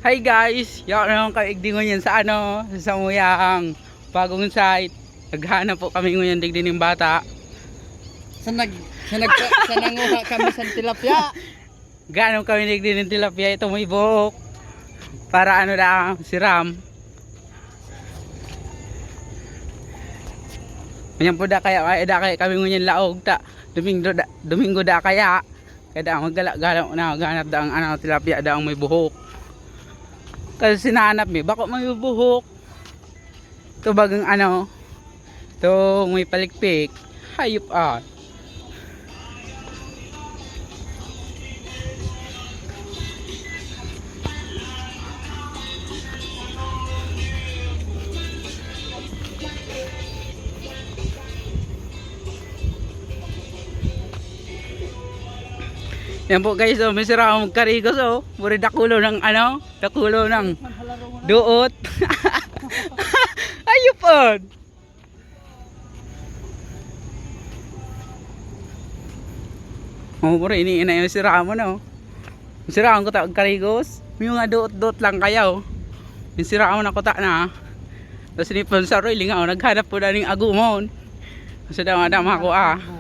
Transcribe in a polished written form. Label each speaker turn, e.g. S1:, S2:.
S1: Hi guys! Yaw naman kami igdingon yan sa sa Muyang bagong site. Naghanap po kami ngayon digdin ng bata.
S2: Sa nanguha kami sa tilapia.
S1: Ganong kami digdin ng tilapia. Ito may buhok. Para lang, siram. Ganyan po da kaya kami ngayon laog ta. Domingo da kaya. Kaya da maggalak-galak na maghanap da ang tilapia da ang may buhok. Kasi sinahanap mi, bako may buhok. Ito bagang ito may palikpik. Hayop Yan po guys, may sira akong karigos Puri dakulo ng dakulo ng duot. Ayupon. Puri iniina yung sira mo sira akong kuta karigos. May mga duot-duot lang kayo. Yung sira mo na kuta na. Tapos ni Ponsaroy lingaw naghanap po na ng agumon. Kasi daw ako